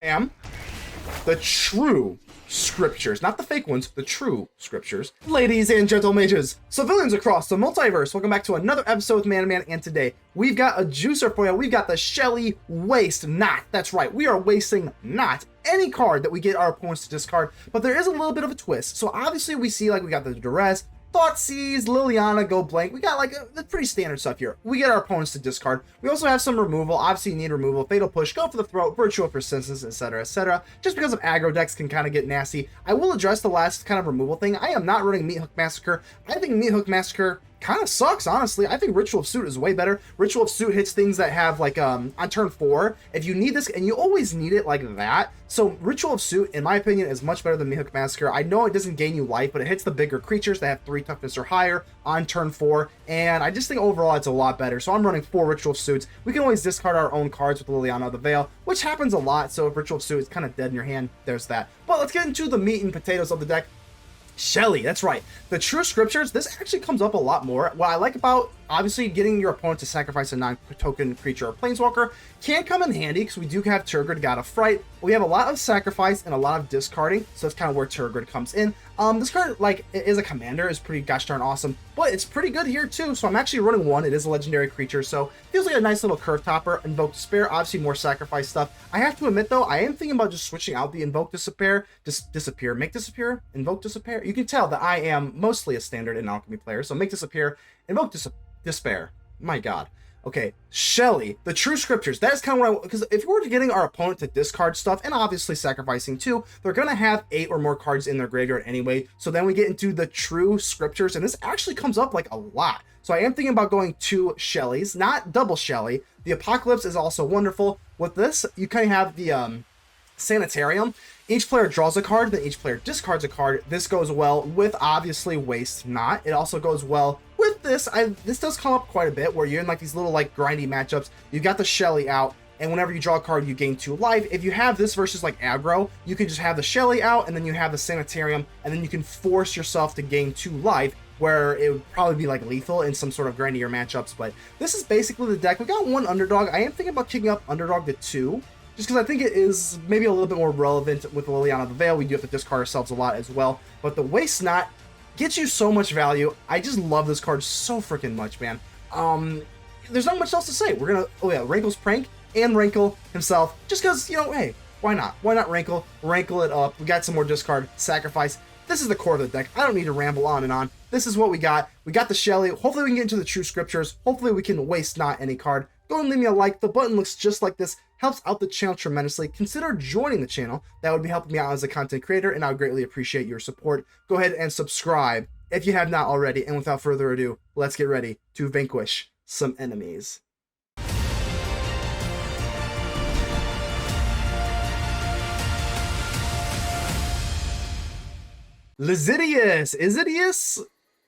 am the true scriptures, not the fake ones, the true scriptures. Ladies and gentle mages, civilians across the multiverse, welcome back to another episode with Man to Man, and today we've got a juicer for you. We've got the SHELLY Waste Not. That's right, we are wasting not any card that we get our opponents to discard, but there is a little bit of a twist. So obviously we see like we got the Duress, Thoughtseize, Liliana, go blank. We got like the pretty standard stuff here. We get our opponents to discard. We also have some removal. Obviously, you need removal. Fatal Push, go for the throat, Virtue of Persistence, etc., etc. Just because of aggro decks can kind of get nasty. I will address the last kind of removal thing. I am not running Meathook Massacre. I think Meathook Massacre kind of sucks, honestly. I think Ritual of Soot is way better. Ritual of Soot hits things that have like on turn 4. If you need this, and you always need it like that. So Ritual of Soot, in my opinion, is much better than Meathook Massacre. I know it doesn't gain you life, but it hits the bigger creatures that have 3 toughness or higher on turn 4. And I just think overall it's a lot better. So I'm running 4 Ritual of Suits. We can always discard our own cards with Liliana of the Veil, which happens a lot. So if Ritual of Soot is kind of dead in your hand, there's that. But let's get into the meat and potatoes of the deck. SHELLY, that's right. The true scriptures, this actually comes up a lot more. What I like about, obviously, getting your opponent to sacrifice a non-token creature or planeswalker can come in handy because we do have Tergrid, God of Fright. We have a lot of sacrifice and a lot of discarding, so that's kind of where Tergrid comes in. This card, like, is a commander, is pretty gosh darn awesome, but it's pretty good here too. So I'm actually running one. It is a legendary creature, so feels like a nice little curve topper. Invoke Despair, obviously more sacrifice stuff. I have to admit though, I am thinking about just switching out the Invoke Despair, make disappear, Invoke Despair. You can tell that I am mostly a standard in alchemy player, so make disappear, Invoke Despair. My God. Okay, SHELLY, the true scriptures. That is kind of what I, because if we're getting our opponent to discard stuff and obviously sacrificing too, they're going to have 8 or more cards in their graveyard anyway. So then we get into the true scriptures, and this actually comes up like a lot. So I am thinking about going 2 SHELLYs, not double SHELLY. The Apocalypse is also wonderful. With this, you kind of have the Sanitarium. Each player draws a card, then each player discards a card. This goes well with obviously Waste Not. It also goes well with this. This does come up quite a bit where you're in like these little like grindy matchups. You got the SHELLY out, and whenever you draw a card, you gain 2 life. If you have this versus like aggro, you can just have the SHELLY out, and then you have the Sanitarium, and then you can force yourself to gain 2 life, where it would probably be like lethal in some sort of grindier matchups. But this is basically the deck. We got 1 Underdog. I am thinking about kicking up Underdog to 2. Just because I think it is maybe a little bit more relevant with Liliana of the Veil. We do have to discard ourselves a lot as well. But the Waste Not gets you so much value. I just love this card so freaking much, man. There's not much else to say. We're going to, oh yeah, Rankle's Prank and Rankle himself. Just because, you know, hey, why not? Why not Rankle? Rankle it up. We got some more discard, sacrifice. This is the core of the deck. I don't need to ramble on and on. This is what we got. We got the SHELLY. Hopefully we can get into the true scriptures. Hopefully we can waste not any card. Go and leave me a like. The button looks just like this. Helps out the channel tremendously. Consider joining the channel. That would be helping me out as a content creator, and I would greatly appreciate your support. Go ahead and subscribe if you have not already. And without further ado, let's get ready to vanquish some enemies. Isidious?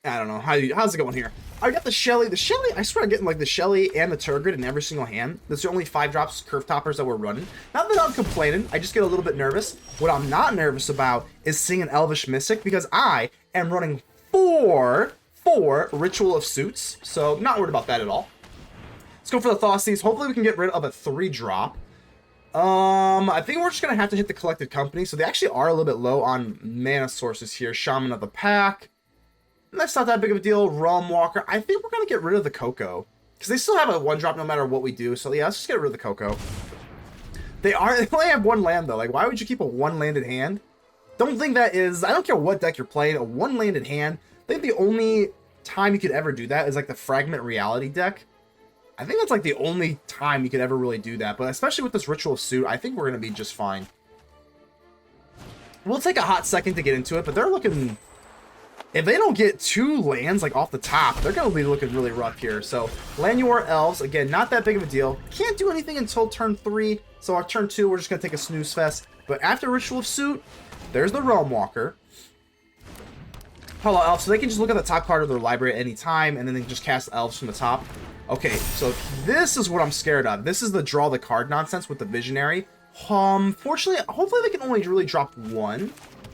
I don't know. How's it going here? I got the SHELLY. The SHELLY, I swear I'm getting like the SHELLY and the Tergrid in every single hand. That's the only 5 drops curve toppers that we're running. Not that I'm complaining. I just get a little bit nervous. What I'm not nervous about is seeing an Elvish Mystic, because I am running 4 Ritual of Suits. So not worried about that at all. Let's go for the Thoughtseize. Hopefully we can get rid of a 3-drop. I think we're just going to have to hit the Collected Company. So they actually are a little bit low on mana sources here. Shaman of the Pack. That's not that big of a deal. Realm Walker. I think we're going to get rid of the Coco, because they still have a 1-drop no matter what we do. So yeah, let's just get rid of the Coco. They only have 1 land though. Like, why would you keep a 1-landed hand? Don't think that is, I don't care what deck you're playing, a 1-landed hand. I think the only time you could ever do that is like the Fragment Reality deck. I think that's like the only time you could ever really do that. But especially with this Ritual of Soot, I think we're going to be just fine. We'll take a hot second to get into it, but they're looking... If they don't get 2 lands like off the top, they're going to be looking really rough here. So Llanowar Elves, again, not that big of a deal. Can't do anything until turn 3. So our turn 2, we're just going to take a snooze fest. But after Ritual of Soot, there's the Realm Walker. Hello, Elves. So they can just look at the top card of their library at any time, and then they can just cast Elves from the top. Okay, so this is what I'm scared of. This is the draw the card nonsense with the Visionary. Fortunately, hopefully they can only really drop 1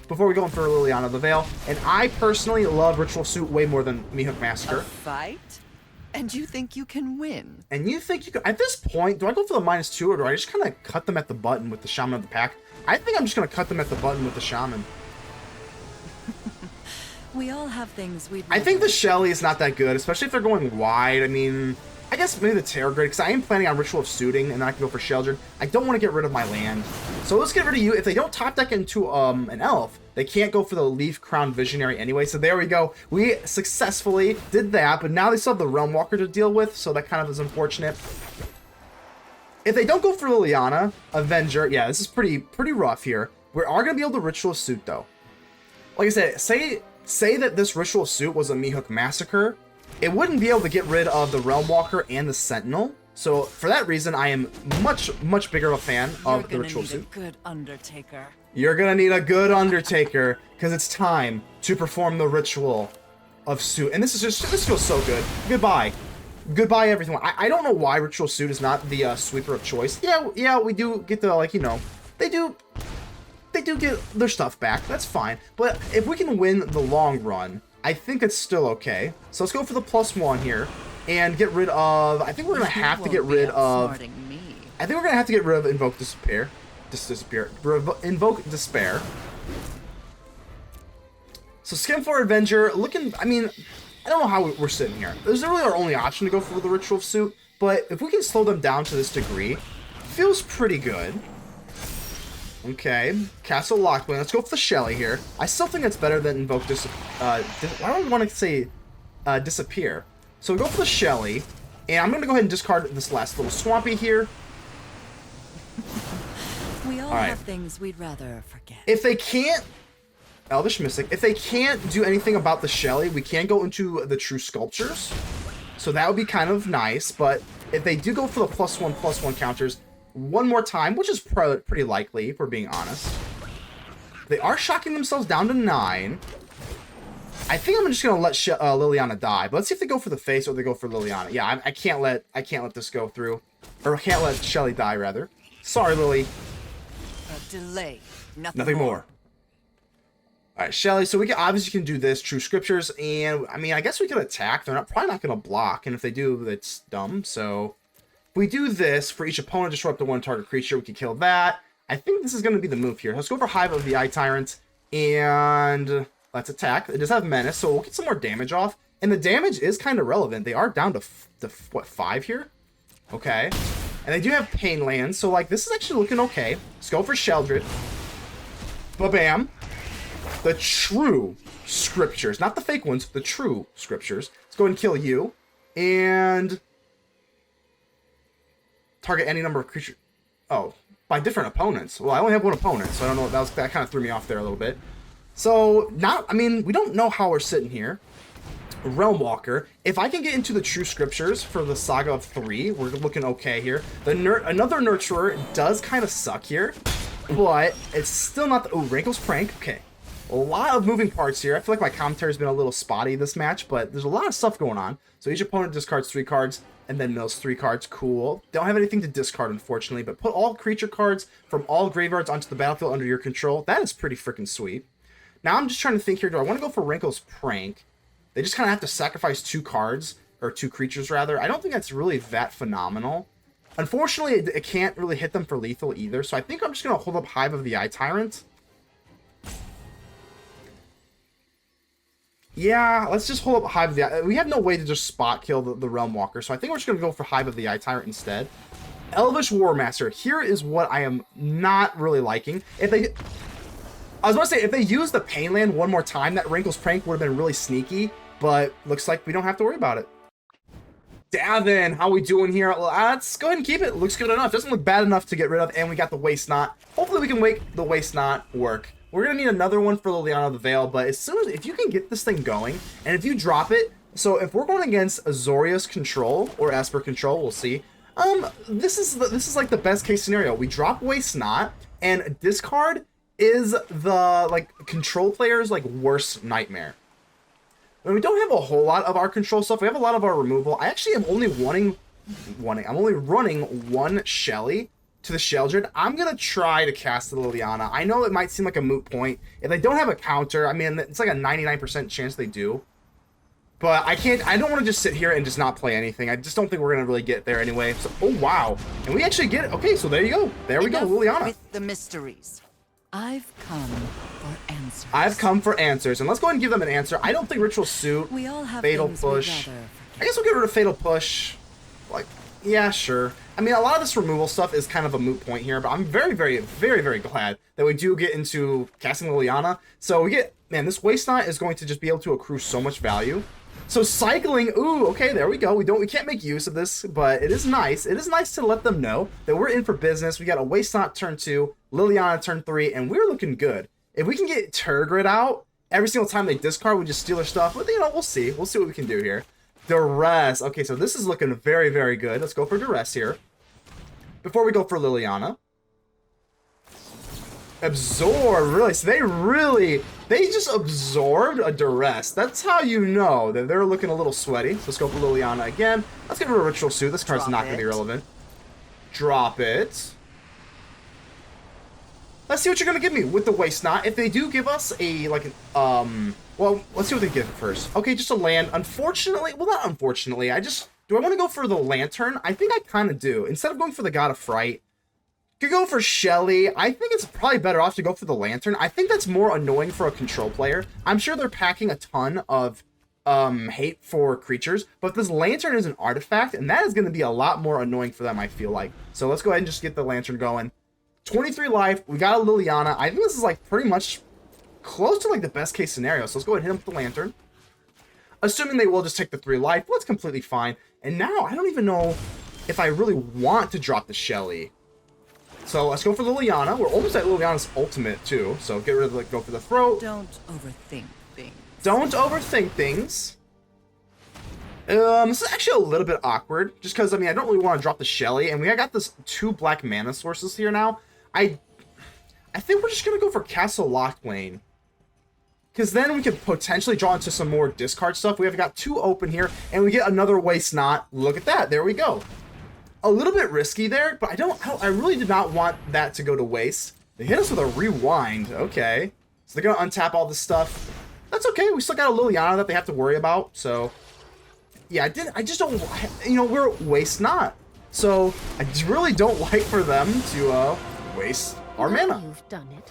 before we go in for Liliana of the Veil. And I personally love Ritual of Soot way more than Meathook Massacre. A fight? And you think you can win? And you think you can... At this point, do I go for the -2 or do I just kind of cut them at the button with the Shaman of the Pack? I think I'm just going to cut them at the button with the Shaman. We all have things we'd... I think the Shelly is not that good, especially if they're going wide. I mean, I guess maybe the Tergrid, because I am planning on Ritual of Suiting, and then I can go for Sheoldred. I don't want to get rid of my land. So let's get rid of you. If they don't top deck into an Elf, they can't go for the Leaf Crown Visionary anyway. So there we go. We successfully did that, but now they still have the Realm Walker to deal with, so that kind of is unfortunate. If they don't go for Liliana, Avenger, yeah, this is pretty rough here. We are going to be able to Ritual of Suit, though. Like I said, say that this Ritual of Suit was a Mehook Massacre, it wouldn't be able to get rid of the Realm Walker and the Sentinel. So for that reason, I am much bigger of a fan of the Ritual of Suit. Good Undertaker. You're gonna need a good Undertaker, because it's time to perform the Ritual of Suit. And this feels so good. Goodbye. Goodbye, everything. I don't know why Ritual of Suit is not the sweeper of choice. Yeah, we do get the, like, you know, they do get their stuff back. That's fine. But if we can win the long run, I think it's still okay. So let's go for the +1 here and get rid of... I think we're going to have to get rid of... I think we're going to have to get rid of Invoke Despair. Invoke Despair. So Skinflor Avenger, looking... I mean, I don't know how we're sitting here. This is really our only option to go for the Ritual of Suit. But if we can slow them down to this degree, feels pretty good. Okay, Castle Locthwain. Let's go for the Shelly here. I still think it's better than Invoke I don't want to say Disappear. So we go for the Shelly, and I'm going to go ahead and discard this last little Swampy here. We all have things we'd rather forget. If they can't... Elvish Mystic. If they can't do anything about the Shelly, we can go into the True Sculptures. So that would be kind of nice, but if they do go for the +1/+1 counters... one more time, which is pretty likely, if we're being honest. They are shocking themselves down to 9. I think I'm just gonna let Liliana die, but let's see if they go for the face or they go for Liliana. Yeah, I can't let this go through, or I can't let Shelly die rather. Sorry, Lily. Delay. Nothing more. All right, Shelly. So we obviously can do this True Scriptures, and I mean, I guess we could attack. They're probably not gonna block, and if they do, that's dumb. So. We do this for each opponent, destroy up to 1 target creature. We can kill that. I think this is going to be the move here. Let's go for Hive of the Eye Tyrant, and let's attack. It does have Menace, so we'll get some more damage off. And the damage is kind of relevant. They are down to what, 5 here? Okay. And they do have Pain Lands, so like this is actually looking okay. Let's go for Sheoldred. Ba-bam. The true scriptures, not the fake ones, the true scriptures. Let's go ahead and kill you. And... target any number of creatures. Oh, by different opponents. Well, I only have one opponent, so I don't know. That kind of threw me off there a little bit. So, I mean, we don't know how we're sitting here. Realm Walker. If I can get into the True Scriptures for the Saga of 3, we're looking okay here. Another Nurturer does kind of suck here, but it's still not the... Oh, Rankle's Prank. Okay. A lot of moving parts here. I feel like my commentary's been a little spotty this match, but there's a lot of stuff going on. So each opponent discards 3 cards. And then mills 3 cards. Cool. Don't have anything to discard, unfortunately, but put all creature cards from all graveyards onto the battlefield under your control. That is pretty freaking sweet. Now I'm just trying to think here. Do I want to go for Rankle's Prank? They just kind of have to sacrifice 2 cards, or 2 creatures, rather. I don't think that's really that phenomenal. Unfortunately, it can't really hit them for lethal either, so I think I'm just going to hold up Hive of the Eye Tyrant. Yeah, let's just hold up Hive of the Eye. We have no way to just spot kill the Realm Walker, so I think we're just going to go for Hive of the Eye Tyrant instead. Elvish War Master. Here is what I am not really liking. I was going to say, if they use the Pain Land one more time, that Rankle's Prank would have been really sneaky, but looks like we don't have to worry about it. Davin, how we doing here? Let's go ahead and keep it. Looks good enough. Doesn't look bad enough to get rid of, and we got the Waste Knot. Hopefully we can make the Waste Knot work. We're going to need another one for Liliana the Veil, but if you can get this thing going, and if you drop it, so if we're going against Azorius Control, or Esper Control, we'll see, this is like the best case scenario. We drop Waste Knot, and discard is the, like, control player's, like, worst nightmare. And we don't have a whole lot of our control stuff. We have a lot of our removal. I actually am only I'm only running 1 Shelly to the Sheoldred. I'm going to try to cast the Liliana. I know it might seem like a moot point. If they don't have a counter, I mean, it's like a 99% chance they do. But I don't want to just sit here and just not play anything. I just don't think we're going to really get there anyway. So, oh, wow. And we actually get it. Okay, so there you go. There we go, Liliana. With the mysteries. I've come for answers. I've come for answers. And let's go ahead and give them an answer. I don't think Ritual Soot, We all have Fatal things we'd Push. rather I guess we'll get rid of Fatal Push. Like, yeah, sure. I mean, a lot of this removal stuff is kind of a moot point here, but I'm very, very, very, very glad that we do get into casting Liliana. So we get, man, this Waste Not is going to just be able to accrue so much value. So cycling, ooh, okay, there we go. We can't make use of this, but it is nice. It is nice to let them know that we're in for business. We got a Waste Not turn 2, Liliana turn 3, and we're looking good. If we can get Tergrid out every single time they discard, we just steal their stuff. But you know, we'll see. We'll see what we can do here. Duress. Okay, so this is looking very, very good. Let's go for Duress here. Before we go for Liliana. Absorb, really. So they just absorbed a Duress. That's how you know that they're looking a little sweaty. So let's go for Liliana again. Let's get rid of Ritual Suit. This card's not going to be relevant. Drop it. Let's see what you're going to give me with the Waste Not. If they do give us a, like, well, let's see what they give first. Okay, just a land. Unfortunately, well, not unfortunately. Do I want to go for the Lantern? I think I kind of do. Instead of going for the God of Fright, could go for Shelly. I think it's probably better off to go for the Lantern. I think that's more annoying for a control player. I'm sure they're packing a ton of hate for creatures, but this Lantern is an artifact, and that is going to be a lot more annoying for them, I feel like. So let's go ahead and just get the Lantern going. 23 life. We got a Liliana. I think this is like pretty much close to like the best case scenario. So let's go ahead and hit him with the Lantern. Assuming they will just take the 3 life, well, that's completely fine. And now I don't even know if I really want to drop the Shelly. So let's go for Liliana. We're almost at Liliana's ultimate too. So get rid of go for the throat. Don't overthink things. Don't overthink things. This is actually a little bit awkward, just because I mean I don't really want to drop the Shelly, and we got this 2 black mana sources here now. I think we're just gonna go for Castle Locthwain, because then we could potentially draw into some more discard stuff. We have got 2 open here, and we get another Waste Not. Look at that. There we go. A little bit risky there, but I really did not want that to go to waste. They hit us with a Rewind. Okay. So they're going to untap all this stuff. That's okay. We still got a Liliana that they have to worry about. So, yeah, I just don't, you know, we're Waste Not. So, I really don't like for them to waste our mana. You've done it.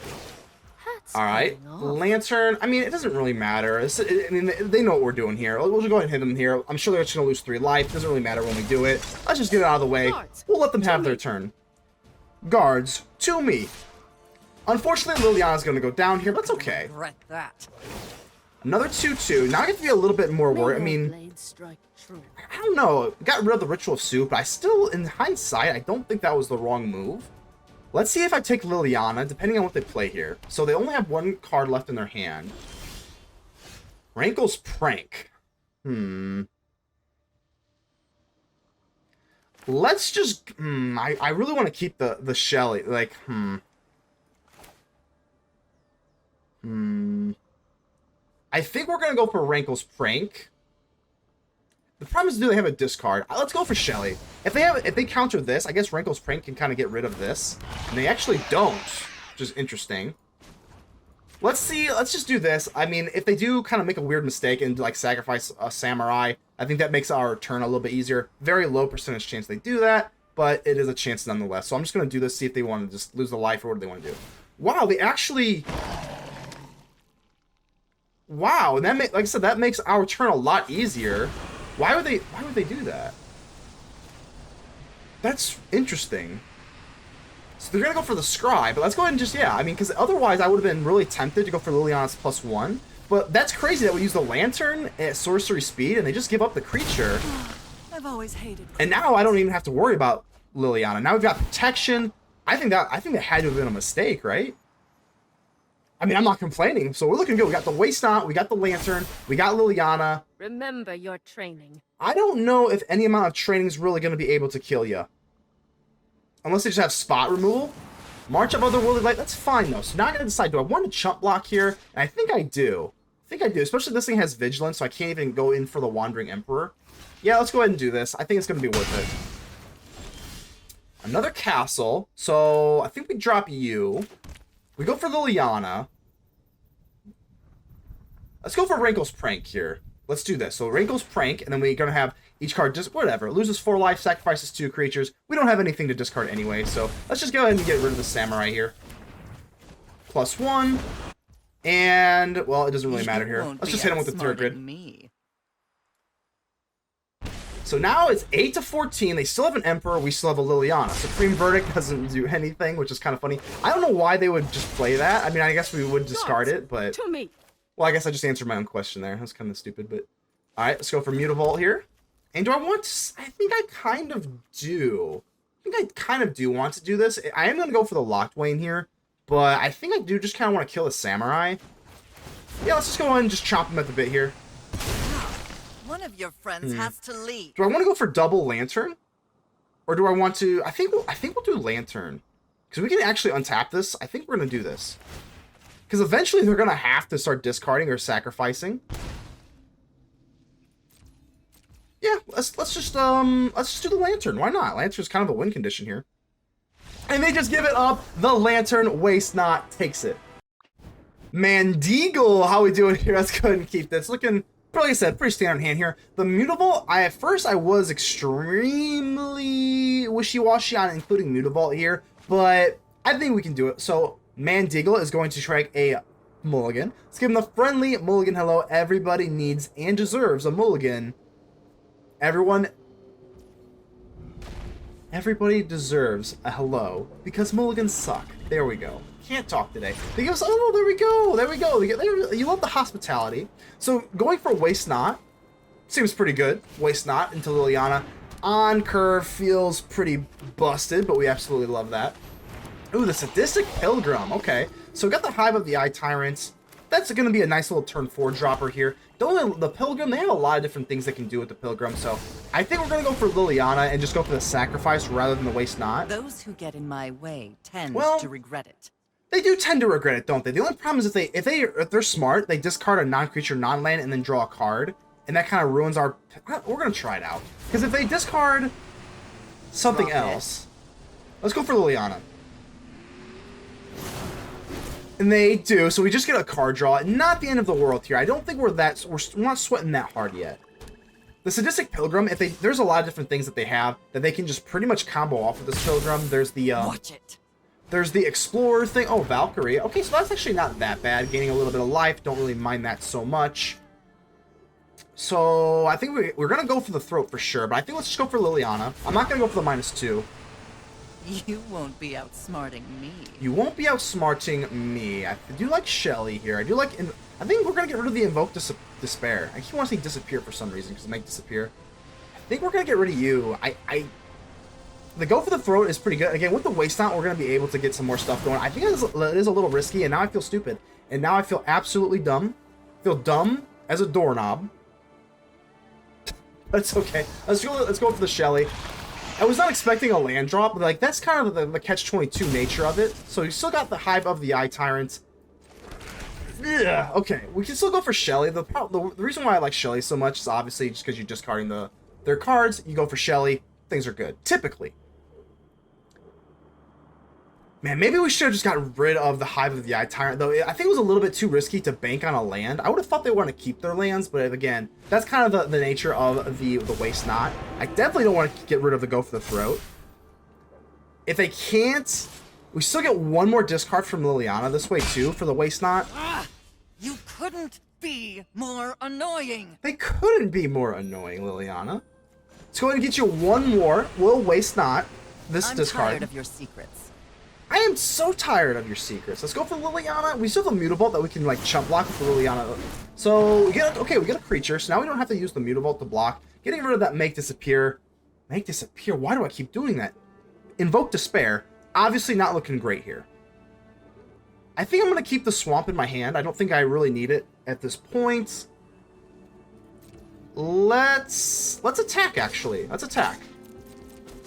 All right, Lantern. I mean, it doesn't really matter. I mean, they know what we're doing here. We'll just go ahead and hit them here. I'm sure they're just going to lose 3 life. Doesn't really matter when we do it. Let's just get it out of the way. We'll let them have their turn. Guards, to me. Unfortunately, Liliana's going to go down here, but that's okay. Regret that. Another 2/2. Now I get to be a little bit more worried. I mean, I don't know. Got rid of the Ritual of Soot, but I still, in hindsight, I don't think that was the wrong move. Let's see if I take Liliana, depending on what they play here. So they only have 1 card left in their hand. Rankle's Prank. Let's just... I really want to keep the Shelly. Like, I think we're going to go for Rankle's Prank. The problem is, do they have a discard? Let's go for Shelly. If they counter this, I guess Rankle's Prank can kind of get rid of this. And they actually don't, which is interesting. Let's see. Let's just do this. I mean, if they do kind of make a weird mistake and like sacrifice a Samurai, I think that makes our turn a little bit easier. Very low percentage chance they do that, but it is a chance nonetheless. So I'm just going to do this, see if they want to just lose the life or what do they want to do. Wow, they actually... Wow, and that like I said, that makes our turn a lot easier. Why would they do that? That's interesting. So they're gonna go for the Scry, but let's go ahead and just, yeah, I mean, because otherwise I would have been really tempted to go for Liliana's +1. But that's crazy that we use the Lantern at sorcery speed and they just give up the creature. I've always hated. And now I don't even have to worry about Liliana. Now we've got protection. I think that had to have been a mistake, right? I mean, I'm not complaining. So we're looking good. We got the Waste Not, we got the Lantern, we got Liliana. Remember your training. I don't know if any amount of training is really going to be able to kill you. Unless they just have spot removal. March of Otherworldly Light, that's fine though. So now I'm going to decide, do I want to chump block here? And I think I do. Especially this thing has Vigilance, so I can't even go in for the Wandering Emperor. Yeah, let's go ahead and do this. I think it's going to be worth it. Another castle. So I think we drop you. We go for Liliana. Let's go for Rankle's Prank here. let's do this. So Rankle's Prank, and then we're going to have each card just whatever. Loses 4 life, sacrifices 2 creatures. We don't have anything to discard anyway, so let's just go ahead and get rid of the Samurai here. +1. And, well, it doesn't really matter here. Let's just hit him with the Tergrid. So now it's 8-14. They still have an Emperor. We still have a Liliana. Supreme Verdict doesn't do anything, which is kind of funny. I don't know why they would just play that. I mean, I guess we would discard it, but... To me. Well, I guess I just answered my own question there. That's kind of stupid, but... Alright, let's go for Mutavault here. And do I want to... I think I kind of do. Want to do this. I am going to go for the Locthwain here, but I think I do just kind of want to kill the Samurai. Yeah, let's just go ahead and just chop him at the bit here. One of your friends has to leave. Do I want to go for double Lantern? Or do I want to... I think we'll do Lantern. Because we can actually untap this. I think we're going to do this. Because eventually they're going to have to start discarding or sacrificing. Yeah, let's just do the Lantern. Why not? Lantern's kind of a win condition here. And they just give it up. The Lantern, Waste Not, takes it. Mandeagle, how we doing here? Let's go ahead and keep this. Looking... Like I said, pretty standard hand here. The Mutavault, at first I was extremely wishy-washy on including Mutavault here, but I think we can do it. So Mandeagle is going to strike a mulligan. Let's give him the friendly mulligan hello. Everybody needs and deserves a mulligan. Everybody deserves a hello because mulligans suck. There we go. Can't talk today. They give us, oh, there we go. You love the hospitality. So going for Waste Not seems pretty good. Waste Not into Liliana. On curve feels pretty busted, but we absolutely love that. Ooh, the Sadistic Pilgrim. Okay, so we got the Hive of the Eye Tyrant. That's going to be a nice little turn 4 dropper here. The Pilgrim, they have a lot of different things they can do with the Pilgrim, so I think we're going to go for Liliana and just go for the sacrifice rather than the Waste Not. Those who get in my way tend to regret it. They do tend to regret it, don't they? The only problem is if they're smart, they discard a non-creature, non-land, and then draw a card, and that kind of ruins our... We're going to try it out. Because if they discard something else... Let's go for Liliana. And they do, so we just get a card draw. Not the end of the world here. I don't think we're not sweating that hard yet. The Sadistic Pilgrim, there's a lot of different things that they have that they can just pretty much combo off with this Pilgrim. There's the... Watch it. There's the Explorer thing. Oh, Valkyrie. Okay, so that's actually not that bad. Gaining a little bit of life. Don't really mind that so much. So, I think we're going to go for the Throat for sure. But I think let's just go for Liliana. I'm not going to go for the -2. You won't be outsmarting me. You won't be outsmarting me. I do like Shelly here. I do like... I think we're going to get rid of the Invoke Despair. I keep wanting to say Disappear for some reason because it might disappear. I think we're going to get rid of you. The go for the Throat is pretty good. Again, with the Waste Not, we're going to be able to get some more stuff going. I think it is a little risky, and now I feel stupid. And now I feel absolutely dumb. I feel dumb as a doorknob. That's okay. Let's go for the Shelly. I was not expecting a land drop, but like that's kind of the catch-22 nature of it. So you still got the Hive of the Eye Tyrant. Yeah, okay, we can still go for Shelly. The reason why I like Shelly so much is obviously just because you're discarding their cards. You go for Shelly, things are good, typically. Man, maybe we should have just gotten rid of the Hive of the Eye Tyrant, though. I think it was a little bit too risky to bank on a land. I would have thought they want to keep their lands, but again, that's kind of the nature of the Waste Not. I definitely don't want to get rid of the Go for the Throat. If they can't, we still get one more discard from Liliana this way, too, for the Waste Not. You couldn't be more annoying. They couldn't be more annoying, Liliana. Let's go ahead and get you one more. We'll Waste Not this discard. I'm tired of your secrets. I am so tired of your secrets. Let's go for Liliana. We still have a Mutavault that we can like chump block with Liliana. So we get a creature. So now we don't have to use the Mutavault to block. Getting rid of that Make Disappear. Make Disappear. Why do I keep doing that? Invoke Despair. Obviously not looking great here. I think I'm going to keep the Swamp in my hand. I don't think I really need it at this point. Let's attack, actually. Let's attack.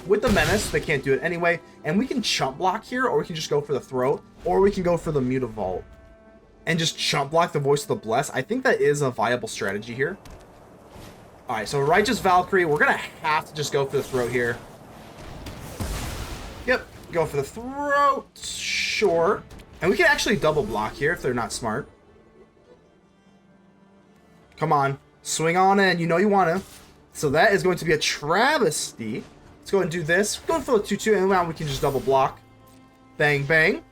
With the Menace, they can't do it anyway. And we can chump block here, or we can just go for the Throat, or we can go for the Mutavault and just chump block the Voice of the Blessed. I think that is a viable strategy here. Alright, so Righteous Valkyrie, we're going to have to just go for the Throat here. Yep, go for the Throat. Sure. And we can actually double block here if they're not smart. Come on. Swing on in. You know you want to. So that is going to be a travesty. Let's go ahead and do this. Go for the 2-2, and now we can just double block. Bang, bang.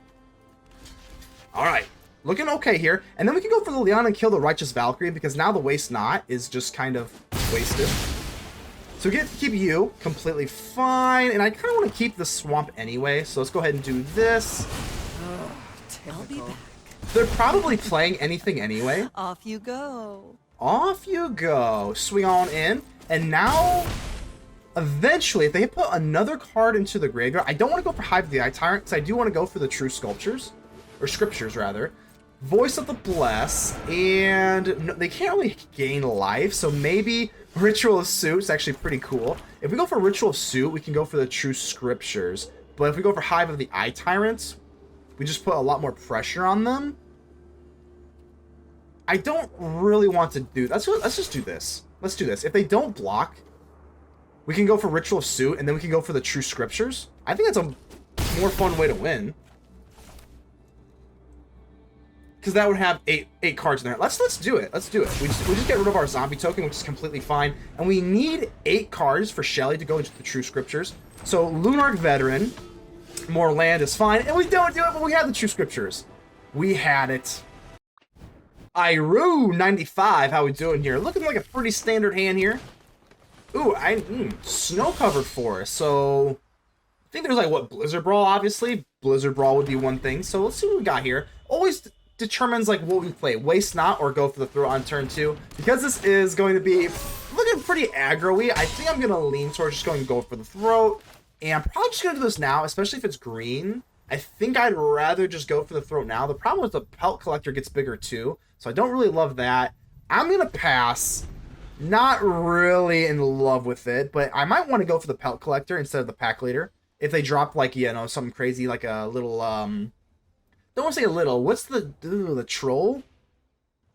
All right. Looking okay here. And then we can go for Liliana and kill the Righteous Valkyrie, because now the Waste Not is just kind of wasted. So we get to keep you completely fine. And I kind of want to keep the swamp anyway. So let's go ahead and do this. I'll be back. They're probably playing anything anyway. Off you go. Off you go. Swing on in. And now, eventually, if they put another card into the graveyard, I don't want to go for Hive of the Eye Tyrant, because I do want to go for the True Sculptures. Or Scriptures, rather. Voice of the Bless. And no, they can't really gain life, so maybe Ritual of Soot is actually pretty cool. If we go for Ritual of Soot, we can go for the True Scriptures. But if we go for Hive of the Eye Tyrant, we just put a lot more pressure on them. I don't really want to do... Let's just do this. Let's do this. If they don't block, we can go for Ritual of Soot, and then we can go for the True Scriptures. I think that's a more fun way to win. Because that would have eight cards in there. Let's do it. Let's do it. We just get rid of our zombie token, which is completely fine. And we need 8 cards for Shelly to go into the True Scriptures. So Lunarch Veteran, more land is fine. And we don't do it, but we have the True Scriptures. We had it. Iru 95, how we doing here? Looking like a pretty standard hand here. Ooh, snow-covered forest. So I think there's like, what, Blizzard Brawl, obviously. Blizzard Brawl would be one thing. So let's see what we got here. Always determines like what we play. Waste Not or go for the throw on turn 2. Because this is going to be looking pretty aggro-y, I think I'm going to lean towards just going to go for the throat. And I'm probably just going to do this now, especially if it's green. I think I'd rather just go for the throat now. The problem is the Pelt Collector gets bigger too, so I don't really love that. I'm going to pass. Not really in love with it, but I might want to go for the Pelt Collector instead of the Pack Leader. If they drop, like, you know, something crazy, like a little, don't want to say a little. What's the troll?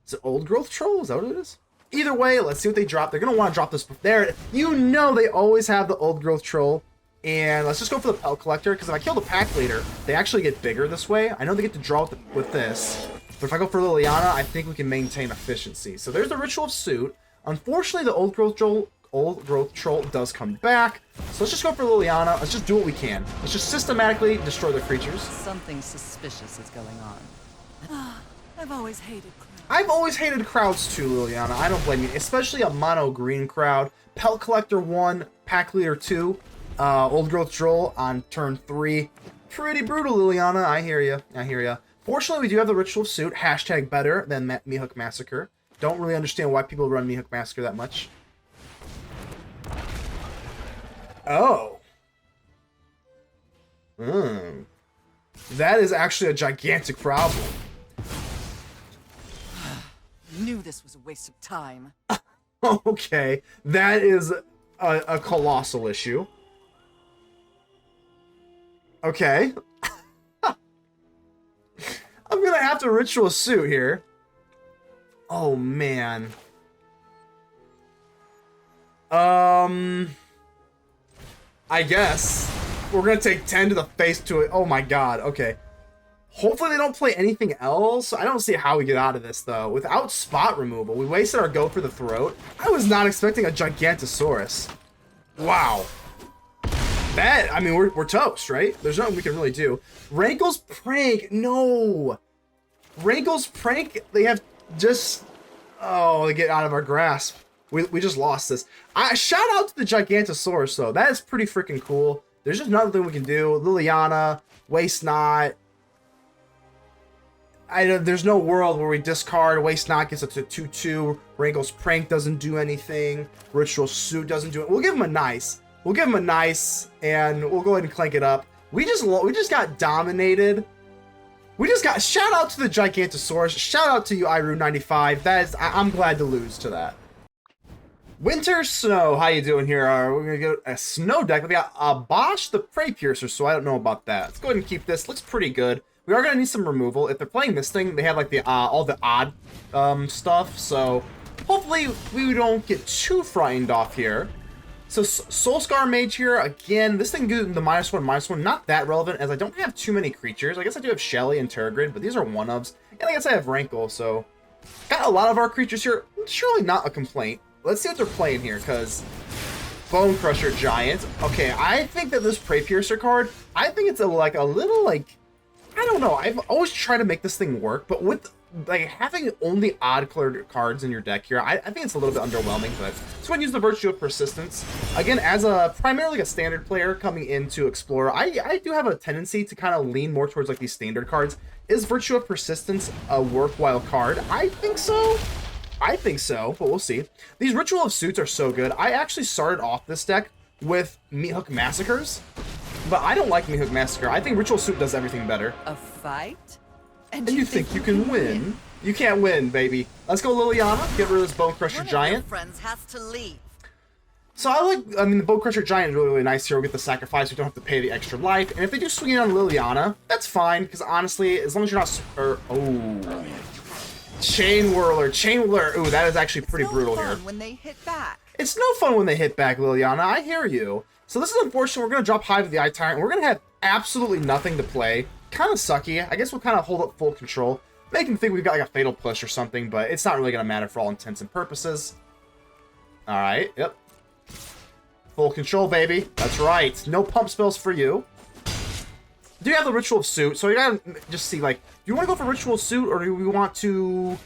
Is it Old Growth Troll? Is that what it is? Either way, let's see what they drop. They're going to want to drop this. There, you know they always have the Old Growth Troll. And let's just go for the Pelt Collector, because if I kill the Pack Leader, they actually get bigger this way. I know they get to draw with this, but if I go for Liliana, I think we can maintain efficiency. So there's the Ritual of Soot. Unfortunately, the Old Growth Troll does come back. So let's just go for Liliana. Let's just do what we can. Let's just systematically destroy the creatures. Something suspicious is going on. I've always hated crowds. I've always hated crowds too, Liliana. I don't blame you, especially a mono green crowd. Pelt Collector 1, Pack Leader 2. Old Growth Troll on turn 3. Pretty brutal, Liliana. I hear ya. I hear ya. Fortunately, we do have the Ritual of Soot. Hashtag better than Meathook Massacre. Don't really understand why people run Meathook Massacre that much. Oh. That is actually a gigantic problem. Knew this was a waste of time. Okay. That is a colossal issue. Okay. I'm gonna have to Ritual Soot here. Oh, man. I guess. We're gonna take 10 to the face to it. Oh my god, okay. Hopefully they don't play anything else. I don't see how we get out of this, though. Without spot removal, we wasted our go for the throat. I was not expecting a Gigantosaurus. Wow. That, I mean, we're toast, right? There's nothing we can really do. Rankle's Prank, no. Rankle's Prank, they have just, oh, they get out of our grasp. We just lost this. Shout out to the Gigantosaurus, though. That is pretty freaking cool. There's just nothing we can do. Liliana, Waste Not. There's no world where we discard. Waste Not gets it to 2/2. Rankle's Prank doesn't do anything. Ritual Suit doesn't do it. We'll give him a nice. We'll give him a nice, and we'll go ahead and clank it up. We just got dominated. We just got, shout out to the Gigantosaurus. Shout out to you, Iru95. That is, I'm glad to lose to that. Winter Snow, how you doing here? We're gonna get a snow deck. We got Bosch the Prey Piercer, so I don't know about that. Let's go ahead and keep this. Looks pretty good. We are gonna need some removal. If they're playing this thing, they have like the all the odd stuff. So hopefully we don't get too frightened off here. So Soulscar Mage here again. This thing gives the -1/-1. Not that relevant as I don't have too many creatures. I guess I do have Shelly and Tergrid, but these are one-ofs. And I guess I have Rankle, so got a lot of our creatures here. surely not a complaint. Let's see what they're playing here, because Bone Crusher Giant. Okay, I think that this Prey Piercer card, I think it's a little, I don't know. I've always tried to make this thing work, but with having only odd colored cards in your deck here, I think it's a little bit underwhelming, but just want to use the Virtue of Persistence. Again, as a primarily a standard player coming into Explorer, I do have a tendency to kind of lean more towards these standard cards. Is Virtue of Persistence a worthwhile card? I think so. I think so, but we'll see. These Ritual of Suits are so good. I actually started off this deck with Meathook Massacres, but I don't like Meathook Massacre. I think Ritual of Suit does everything better. A fight? And you think you can win? You can't win, baby. Let's go Liliana. Get rid of this Bone Crusher Giant. Friends has to leave. So I mean, the Bone Crusher Giant is really, really nice here. We'll get the sacrifice. We don't have to pay the extra life. And if they do swing it on Liliana, that's fine. Because honestly, as long as you're not... Chain Whirler. Ooh, that is actually pretty brutal here. When they hit back. It's no fun when they hit back, Liliana. I hear you. So this is unfortunate. We're going to drop Hive of the Eye Tyrant. We're going to have absolutely nothing to play. Kind of sucky. I guess we'll kind of hold up full control. Make him think we've got a Fatal Push or something, but it's not really going to matter for all intents and purposes. Alright, yep. Full control, baby. That's right. No pump spells for you. Do you have the Ritual of Suit? So you gotta just see, do you want to go for Ritual of Suit, or do we want to...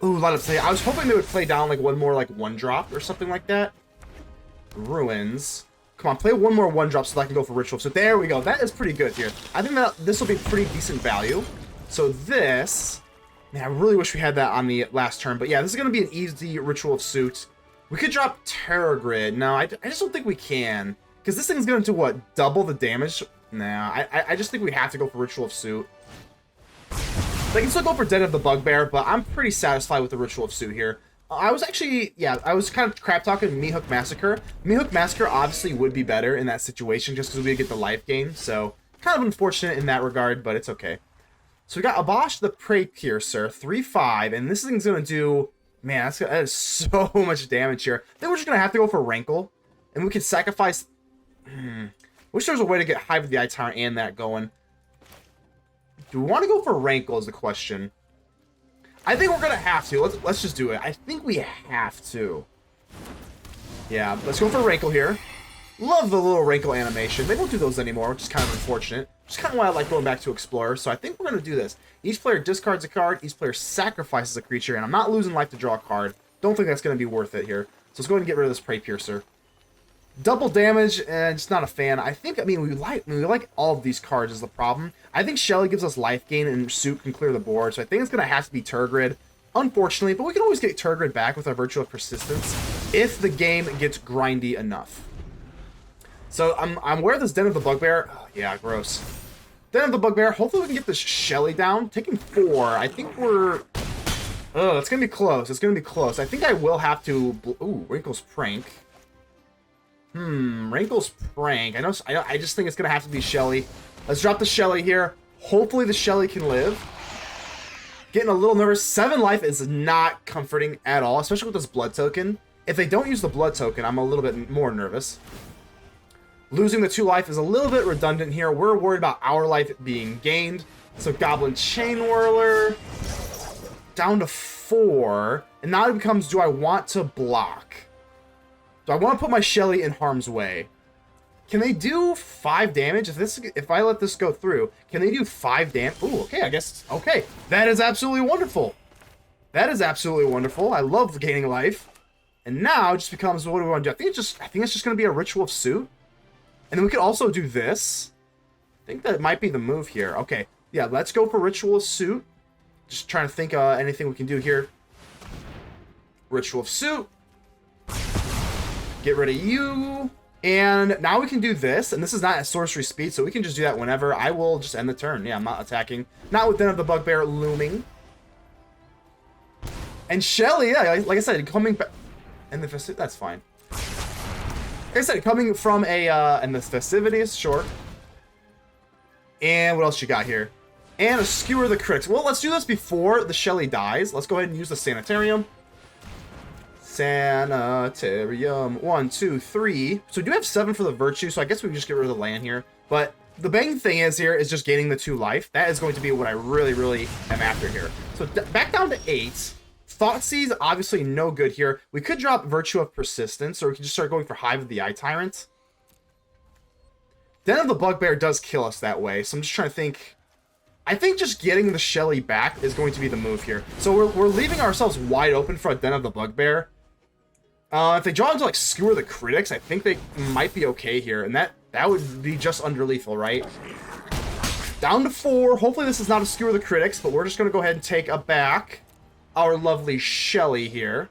Ooh, let us say. I was hoping they would play down, one more, one drop or something like that. Ruins. Come on, play one more one drop so that I can go for Ritual of Suit. There we go. That is pretty good here. I think that this will be pretty decent value. So this... Man, I really wish we had that on the last turn. But yeah, this is going to be an easy Ritual of Suit. We could drop Tergrid. No, I just don't think we can. Because this thing's going to, what, double the damage? Nah, I just think we have to go for Ritual of Suit. They can still go for Den of the Bugbear, but I'm pretty satisfied with the Ritual of Suit here. I was actually, yeah, I was kind of crap talking Meathook Massacre. Meathook Massacre obviously would be better in that situation just because we get the life gain. So kind of unfortunate in that regard, but it's okay. So we got Abosh the Prey Piercer, 3/5, and this thing's going to do, man, that is so much damage here. I think we're just going to have to go for Rankle, and we can sacrifice... Wish there was a way to get Hive of the Eye Tyrant and that going. Do we want to go for Rankle is the question. I think we're going to have to. Let's just do it. I think we have to. Yeah, let's go for Rankle here. Love the little Rankle animation. They don't do those anymore, which is kind of unfortunate. Which is kind of why I like going back to Explorer. So I think we're going to do this. Each player discards a card. Each player sacrifices a creature. And I'm not losing life to draw a card. Don't think that's going to be worth it here. So let's go ahead and get rid of this Prey Piercer. Double damage, and just not a fan. I mean, we like all of these cards is the problem. I think Shelly gives us life gain, and Suit can clear the board, so I think it's going to have to be Tergrid, unfortunately, but we can always get Tergrid back with our Virtue of Persistence if the game gets grindy enough. So I'm aware of this Den of the Bugbear. Oh, yeah, gross. Den of the Bugbear. Hopefully we can get this Shelly down. Taking 4. I think we're... Oh, it's going to be close. It's going to be close. I think I will have to... Ooh, Wrinkle's Prank. Rankle's Prank. I just think it's going to have to be Shelly. Let's drop the Shelly here. Hopefully the Shelly can live. Getting a little nervous. 7 life is not comforting at all, especially with this blood token. If they don't use the blood token, I'm a little bit more nervous. Losing the 2 life is a little bit redundant here. We're worried about our life being gained. So Goblin Chain Whirler. Down to 4. And now it becomes, do I want to block? Do I want to put my Shelly in harm's way? Can they do 5 damage? If I let this go through, can they do 5 damage? Ooh, okay, I guess. Okay, that is absolutely wonderful. That is absolutely wonderful. I love gaining life. And now it just becomes, what do we want to do? I think it's just going to be a Ritual of Suit. And then we could also do this. I think that might be the move here. Okay, yeah, let's go for Ritual of Suit. Just trying to think anything we can do here. Ritual of Suit. Get rid of you. And now we can do this. And this is not at sorcery speed, so we can just do that whenever. I will just end the turn. Yeah, I'm not attacking. Not with Den of the Bugbear looming. And Shelly, yeah, like I said, coming back. And the festivity, that's fine. Like I said, coming from and the festivities, sure. And what else you got here? And a Skewer the Critics. Well, let's do this before the Shelly dies. Let's go ahead and use the Sanitarium. Sanitarium. 1, 2, 3. So we do have 7 for the Virtue, so I guess we can just get rid of the land here. But the main thing is just gaining the 2 life. That is going to be what I really, really am after here. So back down to 8. Thoughtseize, obviously no good here. We could drop Virtue of Persistence, or we could just start going for Hive of the Eye Tyrant. Den of the Bugbear does kill us that way, so I'm just trying to think. I think just getting the Shelly back is going to be the move here. So we're leaving ourselves wide open for a Den of the Bugbear. If they draw into, like, Skewer the Critics, I think they might be okay here, and that would be just under lethal, right? Down to 4. Hopefully this is not a Skewer the Critics, but we're just going to go ahead and take a back our lovely Shelly here.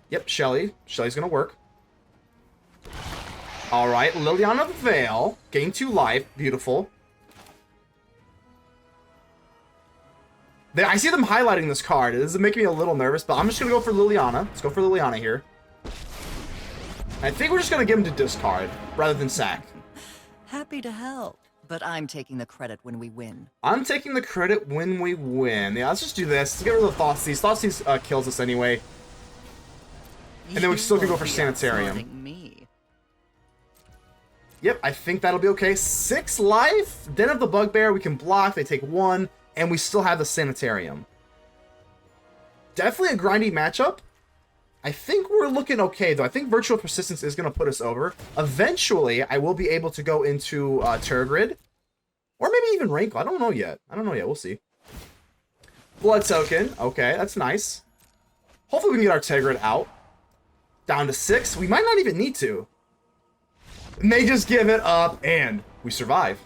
Yep, Shelly. Shelly's going to work. All right, Liliana the Veil. Gain 2 life. Beautiful. I see them highlighting this card. This is making me a little nervous, but I'm just going to go for Liliana. Let's go for Liliana here. I think we're just going to get him to discard rather than sack. Happy to help, but I'm taking the credit when we win. I'm taking the credit when we win. Yeah, let's just do this. Let's get rid of the Thoughtseize. Thoughtseize kills us anyway. And then we still can go for Sanitarium. Me. Yep, I think that'll be okay. 6 life. Den of the Bugbear. We can block. They take 1. And we still have the Sanitarium. Definitely a grindy matchup. I think we're looking okay, though. I think Virtual Persistence is going to put us over. Eventually, I will be able to go into Tergrid. Or maybe even Rankle. I don't know yet. We'll see. Blood Token. Okay, that's nice. Hopefully we can get our Tergrid out. Down to 6. We might not even need to. And they just give it up, and we survive.